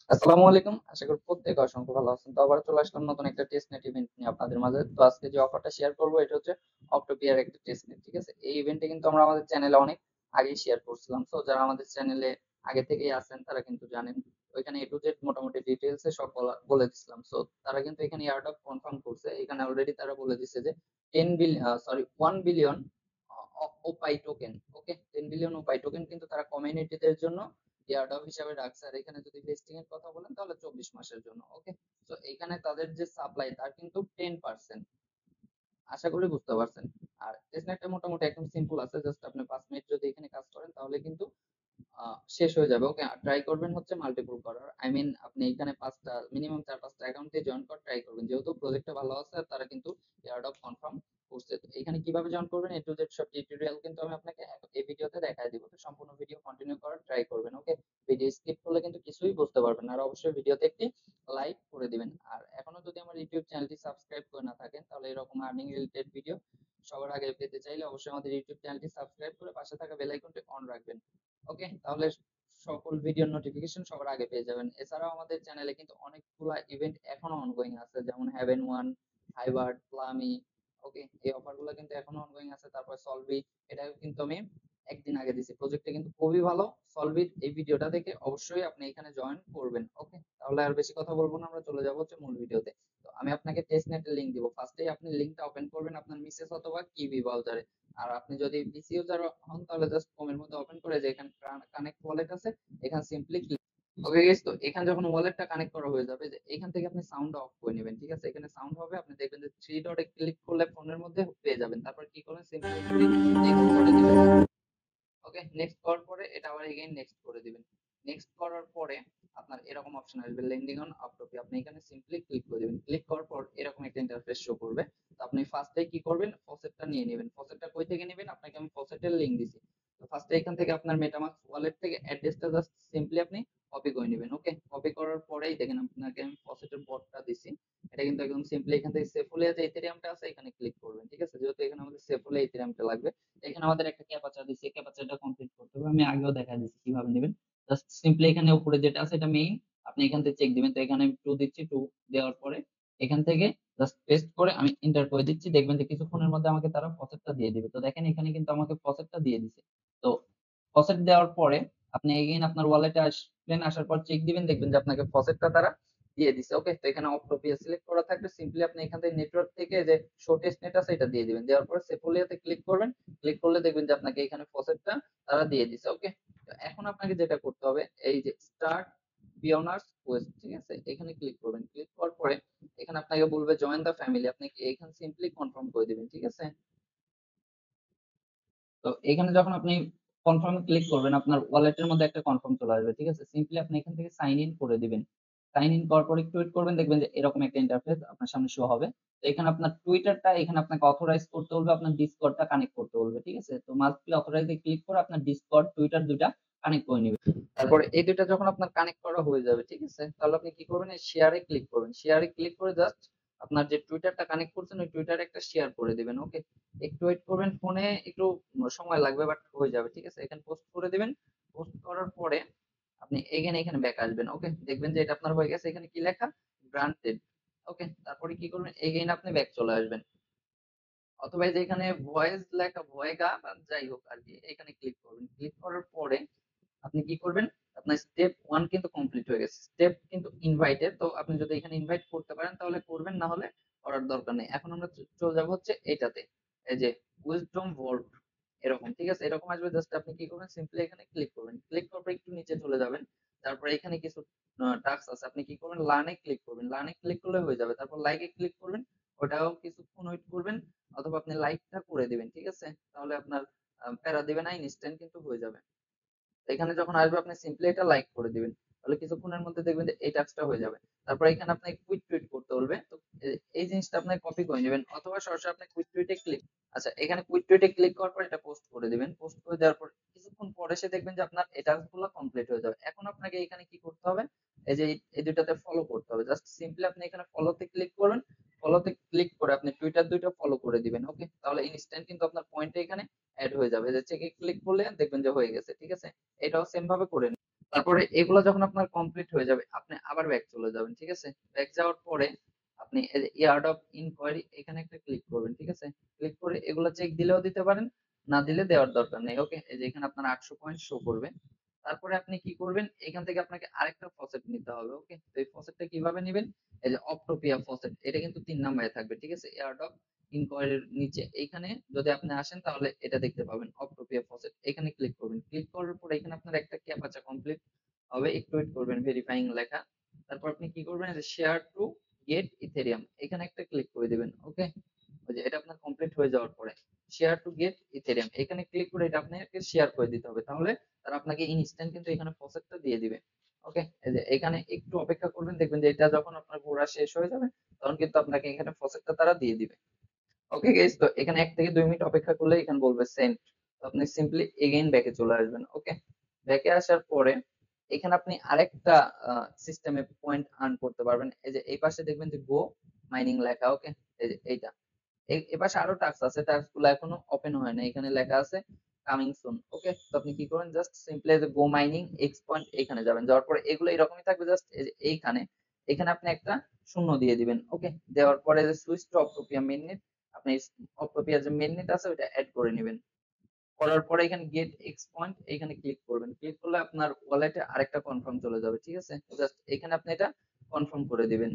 আসসালামু আলাইকুম। আশা করি প্রত্যেকে অসংখ্য ভালো আছেন। তো আবার চলে আসলাম নতুন একটা টেস্টনেট ইভেন্ট নিয়ে আপনাদের মাঝে। তো আজকে যে অফারটা শেয়ার করব এটা হচ্ছে অক্টোপিয়ার একটা টেস্টনেট। ঠিক আছে? এই ইভেন্টে কিন্তু আমরা আমাদের চ্যানেলে অনেক আগেই শেয়ার করছিলাম। সো যারা আমাদের চ্যানেলে আগে থেকেই আছেন তারা কিন্তু জানেন। ওইখানে এ টু জেড মোটামুটি ডিটেইলস এ সব বলে দিছিলাম। সো তারা কিন্তু এখানে এয়ারড্রপ কনফার্ম করছে। এখানে অলরেডি তারা বলে দিছে যে 10 বিলিয়ন 1 বিলিয়ন ওপাই টোকেন। ওকে? 10 বিলিয়ন ওপাই টোকেন কিন্তু তারা কমিউনিটিদের জন্য এয়ারড্রপ হিসাবে রাখছে। আর এখানে যদি ভেস্টিং এর কথা বলেন তাহলে 24 মাসের জন্য। ওকে? তো এখানে তাদের যে সাপ্লাই তার কিন্তু 10%। আশা করি বুঝতে পারছেন। আর টেস্টনেটটা মোটামুটি একদম সিম্পল আছে। জাস্ট আপনি 5 মিনিট যদি এখানে কাজ করেন তাহলে কিন্তু শেষ হয়ে যাবে। ওকে? আর ট্রাই করবেন হচ্ছে মাল্টিপল করার। আই মিন আপনি এখানে 5টা মিনিমাম 4-5টা অ্যাকাউন্টে জয়েন করার ট্রাই করবেন। যেহেতু প্রজেক্টটা ভালো আছে আর তারা কিন্তু এয়ারড্রপ কনফার্ম করছে। তো এখানে কিভাবে জয়েন করবেন এ টু জেড সব টিউটোরিয়াল কিন্তু আমি আপনাকে এই ভিডিওতে দেখায় দিব। তো সম্পূর্ণ ভিডিও কন্টিনিউ করার ট্রাই করবেন। ওকে? ভিডিও স্কিপ করলে কিন্তু কিছুই বুঝতে পারবেন না। আর অবশ্যই ভিডিওতে একটি লাইক করে দিবেন। আর এখনো যদি আমার ইউটিউব চ্যানেলটি সাবস্ক্রাইব করে না থাকেন তাহলে এরকম আর্নিং রিলেটেড ভিডিও সবার আগে পেতে চাইলে অবশ্যই আমাদের ইউটিউব চ্যানেলটি সাবস্ক্রাইব করে পাশে থাকা বেল আইকনটি অন রাখবেন। ওকে? তাহলে সকল ভিডিওর নোটিফিকেশন সবার আগে পেয়ে যাবেন। এছাড়াও আমাদের চ্যানেলে কিন্তু অনেকগুলা ইভেন্ট এখনো অনগোয়িং আছে, যেমন হেভেন ওয়ান, হাইবার্ড, প্লামি। ওকে? এই অফারগুলো কিন্তু এখনো অনগোয়িং আছে। তারপর সলভি, এটাও কিন্তু আমি একদিন আগে দিছি। প্রজেক্টটা কিন্তু খুবই ভালো। সলভির এই ভিডিওটা দেখে অবশ্যই আপনি এখানে জয়েন করবেন। ওকে? তাহলে আর বেশি কথা বলবো না, আমরা চলে যাবো হচ্ছে মূল ভিডিওতে। তো আমি আপনাকে টেস্টনেটের লিংক দিব। ফার্স্টেই আপনি লিংকটা ওপেন করবেন আপনার মিসেস অথবা কিউবি ব্রাউজারে। আর আপনি যদি পিসি ইউজার হন তাহলে জাস্ট ক্রোমের মধ্যে ওপেন করে যে এখানে কানেক্ট ওয়ালেট আছে, এখানে সিম্পলি ক্লিক। ওকে গাইস, তো এখানে যখন ওয়ালেটটা কানেক্ট করা হয়ে যাবে যে এখান থেকে আপনি সাউন্ড অফ করে নেবেন। ঠিক আছে? এখানে সাউন্ড হবে, আপনি দেখবেন যে থ্রি ডটে ক্লিক করলে ফোনের মধ্যে পেয়ে যাবেন। তারপর কি করবেন, সিম্পলি একটি নেক্সট করে দিবেন। ওকে? নেক্সট করার পরে এটা আবার এগেইন নেক্সট করে দিবেন। নেক্সট করার পরে আপনার এরকম অপশন আসবে লেন্ডিং অন আপটোপি। আপনি এখানে সিম্পলি ক্লিক করে দিবেন। ক্লিক করার পর এরকম একটা ইন্টারফেস শো করবে। তো আপনি ফার্স্টে কি করবেন, ফসেটটা নিয়ে নেবেন। ফসেটটা কই থেকে নেবেন, আপনাকে আমি ফসেটের লিংক দিছি। তো ফার্স্টে এখান থেকে আপনার মেটামাস্ক ওয়ালেট থেকে অ্যাড্রেসটা জাস্ট সিম্পলি আপনি কপি করে নেবেন। ওকে? কপি করার পরেই দেখেন আপনাকে আমি ফসেটের বটটা দিছি। এটা কিন্তু একদম সিম্পলি এখান থেকে সেফুলিয়া যে ইথেরিয়ামটা আছে এখানে ক্লিক করবেন। ঠিক আছে? যেহেতু এখানে আমাদের সেফুলিয়া ইথেরিয়ামটা লাগবে, এখানে আমাদের একটা ক্যাপাচা দিচ্ছে, ক্যাপাচাটা কমপ্লিট করতে হবে। আমি আগেও দেখা দিচ্ছি কিভাবে নেবেন। জাস্ট সিম্পলি এখানে উপরে যেটা আছে এটা মেইন, আপনি এখান থেকে চেক দিবেন। তো এখানে আমি 2 দিচ্ছি। 2 দেওয়ার পরে এখান থেকে জাস্ট পেস্ট করে আমি এন্টার করে দিচ্ছি। দেখবেন যে কিছুক্ষণের মধ্যে আমাকে তারা ফসেটটা দিয়ে দিবে। তো দেখেন এখানে কিন্তু আমাকে ফসেটটা দিয়ে দিছে। তো ফসেট দেওয়ার পরে আপনি এগেইন আপনার ওয়ালেটে আসবেন, আসার পর চেক দিবেন, দেখবেন যে আপনাকে ফসেটটা তারা দিয়ে দিছে। ওকে? তো এখানে অক্টোপিয়া সিলেক্ট করা থাকবে। সিম্পলি আপনি এখান থেকে নেটওয়ার্ক থেকে যে শো টেস্টনেট আছে এটা দিয়ে দিবেন। দেওয়ার পরে সেফুলিয়াতে ক্লিক করবেন। ক্লিক করলে দেখবেন যে আপনাকে এখানে ফসেটটা তারা দিয়ে দিছে। ওকে? তো এখন আপনাকে যেটা করতে হবে, এই যে স্টার্ট পিওনার্স কোয়েস্ট, ঠিক আছে? এখানে ক্লিক করবেন। ক্লিক করার পরে এখানে আপনাকে বলবে জয়েন দা ফ্যামিলি। আপনি এখানে সিম্পলি কনফার্ম করে দিবেন। ঠিক আছে? তো এখানে যখন আপনি কনফার্ম ক্লিক করবেন আপনার ওয়ালেটের মধ্যে একটা কনফার্ম চলে আসবে। ঠিক আছে? সিম্পলি আপনি এখান থেকে সাইন ইন করে দিবেন। সাইন ইন করার পর একটু ওয়েট করবেন, দেখবেন যে এরকম একটা ইন্টারফেস আপনার সামনে শো হবে। তো এখানে আপনার টুইটারটা এখানে আপনাকে অথরাইজ করতে বলবে, আপনার ডিসকর্ডটা কানেক্ট করতে বলবে। ঠিক আছে? তো মাস্ট বি অথরাইজ এ ক্লিক করে আপনার ডিসকর্ড, টুইটার ২ টা কানেক্ট করে নিবেন। তারপরে এই ২ টা যখন আপনার কানেক্ট করা হয়ে যাবে, ঠিক আছে? তাহলে আপনি কি করবেন, এই শেয়ারে ক্লিক করবেন। শেয়ারে ক্লিক করে জাস্ট আপনার যে টুইটারটা কানেক্ট করছেন ওই টুইটারে একটা শেয়ার করে দিবেন। ওকে? একটু ওয়েট করবেন, ফোনে একটু সময় লাগবে বাট হয়ে যাবে। ঠিক আছে? এখানে পোস্ট করে দিবেন। পোস্ট করার পরে আপনি এখানে ব্যাক আসবেন। ওকে? দেখবেন যে এটা আপনার হয়ে গেছে। এখানে কি লেখা, গ্রান্টেড। ওকে? তারপরে কি করবেন, এগেইন আপনি ব্যাক চলে আসবেন। অথবা এই যে এখানে ভয়েস লেখা, ভয়েগা বা যাই হোক আরকি, এখানে ক্লিক করবেন। ক্লিক করার পরে আপনি কি করবেন, আপনার স্টেপ 1 কিন্তু কমপ্লিট হয়ে গেছে। স্টেপ কিন্তু ইনভাইটেড। তো আপনি যদি এখানে ইনভাইট করতে পারেন তাহলে করবেন, না হলে করার দরকার নেই। এখন আমরা চলে যাব হচ্ছে এইটাতে। এই যে উইজডম ভোল্ট এরকম, ঠিক আছে? এরকম আসবে। জাস্ট আপনি কি করবেন, সিম্পলি এখানে ক্লিক করবেন। ক্লিক করার পর একটু নিচে চলে যাবেন। তারপরে এখানে কিছু টাস্ক আছে। আপনি কি করবেন, লার্ন এ ক্লিক করবেন। লার্ন এ ক্লিক করলে হয়ে যাবে। তারপর লাইক এ ক্লিক করবেন। ওটাও কিছুক্ষণ ওয়েট করবেন অথবা আপনি লাইকটা করে দিবেন। ঠিক আছে? তাহলে আপনার প্যারা দিবে না, ইনস্ট্যান্ট কিন্তু হয়ে যাবে। এখানে যখন আসবে আপনি সিম্পলি এটা লাইক করে দিবেন। তাহলে কিছুক্ষণের মধ্যে দেখবেন যে এই টাস্কটা হয়ে যাবে। তারপর এখানে আপনাকে কুইক টুইট করতে বলবে। তো এই জিনিসটা আপনি কপি করে নেবেন অথবা সরাসরি আপনি কুইক টুইটে ক্লিক, আচ্ছা এখানে কুইক টুইটে ক্লিক করার পর এটা পোস্ট করে দিবেন। পোস্ট করে দেওয়ার পর কিছুক্ষণ পরে এসে দেখবেন যে আপনার এই টাস্কগুলো কমপ্লিট হয়ে যাবে। এখন আপনাকে এখানে কি করতে হবে, এই যে এই দুইটাতে ফলো করতে হবে। জাস্ট সিম্পলি আপনি এখানে ফলোতে ক্লিক করবেন। ফলোতে ক্লিক করে আপনি টুইটার দুইটা ফলো করে দিবেন। ওকে? তাহলে ইনস্ট্যান্ট কিন্তু আপনার পয়েন্টে এখানে এড হয়ে যাবে। যে চেকে ক্লিক করলে দেখবেন যে হয়ে গেছে। ঠিক আছে? এটাও সেম ভাবে করে নিন। তারপরে এগুলো যখন আপনার কমপ্লিট হয়ে যাবে আপনি আবার ব্যাক চলে যাবেন, ঠিক আছে? ব্যাক যাওয়ার পরে আপনি এই যে ইয়ার্ড অফ ইনকোয়ারি এখানে একটা ক্লিক করবেন, ঠিক আছে? ক্লিক করে এগুলো চেক দিলেও দিতে পারেন, না দিলে দেওয়ার দরকার নেই। ওকে, এই যে এখানে আপনার 800 পয়েন্ট শো করবে। তারপরে আপনি কি করবেন, এখান থেকে আপনাকে আরেকটা ফসেট নিতে হবে। ওকে, তো এই ফসেটটা কিভাবে নেবেন, এই যে অপটোপিয়া ফসেট, এটা কিন্তু 3 নাম্বারে থাকবে, ঠিক আছে? ইয়ার্ড অফ ইনকোয়ারির নিচে এইখানে যদি আপনি আসেন তাহলে এটা দেখতে পাবেন অপটোপিয়া ফসেট, এখানে ক্লিক করবেন। ক্লিক করার পরে এখানে আপনার একটা ক্যাপচা কমপ্লিট হবে, একটু ওয়েট করবেন, ভেরিফাইং লেখা। তারপর আপনি কি করবেন, যে শেয়ার টু গেট ইথেরিয়াম এখানে একটা ক্লিক করে দিবেন। ওকে, ওই যে এটা আপনার কমপ্লিট হয়ে যাওয়ার পরে শেয়ার টু গেট ইথেরিয়াম এখানে ক্লিক করে এটা আপনাকে শেয়ার করে দিতে হবে, তাহলে তারা আপনাকে ইনস্ট্যান্ট কিন্তু এখানে ফসেটটা দিয়ে দিবে। ওকে, এই যে এখানে একটু অপেক্ষা করবেন, দেখবেন যে এটা যখন আপনার ঘোরা শেষ হয়ে যাবে তখন কিন্তু আপনাকে এখানে ফসেটটা তারা দিয়ে দিবে। ওকে গাইস, তো এখানে 1 থেকে 2 মিনিট অপেক্ষা করলে এখানে বলবে সেন্ড। তো আপনি সিম্পলি এগেইন ব্যাকে চলে আসবেন। ওকে, ব্যাকে আসার পরে এখানে আপনি আরেকটা সিস্টেমে পয়েন্ট আর্ন করতে পারবেন। এই যে এই পাশে দেখবেন যে গো মাইনিং লেখা। ওকে, এই যে এইটা এ পাশে আরো টাস্ক আছে, টাস্ক গুলো এখনো ওপেন হয় না, এখানে লেখা আছে কামিং সুন। ওকে, তো আপনি কি করবেন, জাস্ট সিম্পলি যে গো মাইনিং এক্স পয়েন্ট এখানে যাবেন, যাওয়ার পরে এগুলো এরকমই থাকবে, জাস্ট এইখানে এখানে আপনি একটা শূন্য দিয়ে দিবেন। ওকে, দেওয়ার পরে যে সুইচ টু অক্টোপিয়া মিনিট, আপনি অক্টোপিয়ার যে মিনিট আছে ওটা অ্যাড করে নেবেন। করার পরে এখানে গেট এক্স পয়েন্ট এখানে ক্লিক করবেন। ক্লিক করলে আপনার ওয়ালেটে আরেকটা কনফার্ম চলে যাবে, ঠিক আছে? জাস্ট এখানে আপনি এটা কনফার্ম করে দিবেন।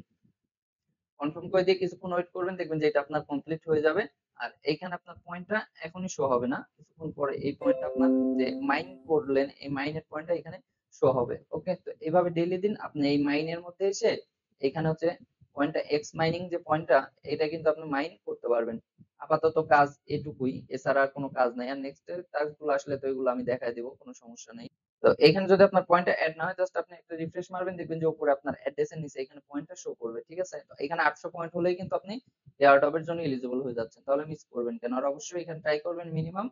কনফার্ম করে দিয়ে কিছুক্ষণ ওয়েট করবেন, দেখবেন যে এটা আপনার কমপ্লিট হয়ে যাবে। আর এইখানে আপনার পয়েন্টটা এখনই শো হবে না, কিছুক্ষণ পরে এই পয়েন্টটা আপনার যে মাইন করলেন এই মাইনের পয়েন্টটা এখানে শো হবে। ওকে, তো এইভাবে ডেইলি দিন আপনি এই মাইনের মধ্যে এসে এখানে হচ্ছে পয়েন্টটা এক্স মাইনিং যে পয়েন্টটা এটা কিন্তু আপনি মাইন করতে পারবেন। আপাতত কাজ এটুকুই, এছাড়া আর কোনো কাজ নাই। আর নেক্সট এর কাজগুলো আসলে তো এগুলো আমি দেখাই দিব, কোনো সমস্যা নেই। তো এখানে যদি আপনার পয়েন্টটা এড না হয় জাস্ট আপনি একটা রিফ্রেশ মারবেন, দেখবেন যে উপরে আপনার অ্যাড্রেসের নিচে এখানে পয়েন্টটা শো করবে, ঠিক আছে? তো এখানে 800 পয়েন্ট হলেই কিন্তু আপনি এয়ারড্রপ এর জন্য এলিজিবল হয়ে যাচ্ছেন, তাহলে মিস করবেন কেন? আর অবশ্যই এখানে ট্রাই করবেন মিনিমাম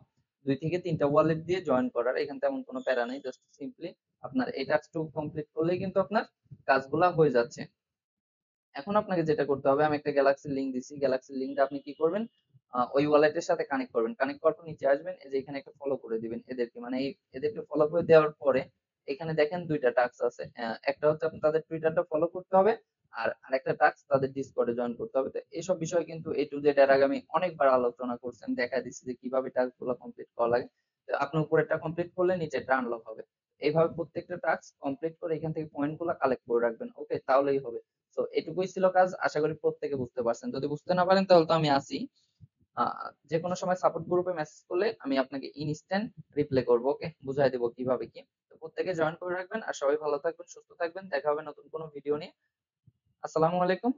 2 থেকে 3টা ওয়ালেট দিয়ে জয়েন করার, এখানে তেমন কোনো প্যারা নেই, জাস্ট সিম্পলি আপনার এই টাস্কটুকু কমপ্লিট করলেই কিন্তু আপনার কাজগুলা হয়ে যাচ্ছে। এখন আপনাকে যেটা করতে হবে, আমি একটা গ্যালাক্সি লিংক দিছি, গ্যালাক্সি লিংকটা আপনি কি করবেন, ওই ওয়ালেটের সাথে কানেক্ট করবেন। কানেক্ট করার পর নিচে আসবেন, এই যে এখানে একটা ফলো করে দিবেন এদেরকে, মানে এদেরকে ফলো করে দেওয়ার পরে এখানে দেখেন 2টা টাস্ক আছে। একটা হচ্ছে আপনি তাদের টুইটারটা ফলো করতে হবে, আর আরেকটা টাস্ক তাদের ডিসকর্ডে জয়েন করতে হবে। তো এইসব বিষয় কিন্তু এ টু জেড এর আগে আমি অনেকবার আলোচনা করছি, আমি দেখা দিচ্ছি যে কিভাবে টাস্ক গুলো কমপ্লিট করা লাগে। তো আপনি উপরেরটা কমপ্লিট করলে নিচেরটা আনলক হবে। এইভাবে প্রত্যেকটা টাস্ক কমপ্লিট করে এখান থেকে পয়েন্ট গুলো কালেক্ট করে রাখবেন। ওকে, তাহলেই হবে। তো এটুকুই ছিল কাজ, আশা করি প্রত্যেকে বুঝতে পারছেন। যদি বুঝতে না পারেন তাহলে তো আমি আছি, যে কোনো সময় সাপোর্ট গ্রুপে মেসেজ করলে আমি আপনাকে ইনস্ট্যান্ট রিপ্লাই করবো। ওকে, বুঝাই দেবো কিভাবে কি। তো প্রত্যেকে জয়েন করে রাখবেন, আর সবাই ভালো থাকবেন, সুস্থ থাকবেন। দেখা হবে নতুন কোনো ভিডিও নিয়ে। আসসালামু আলাইকুম।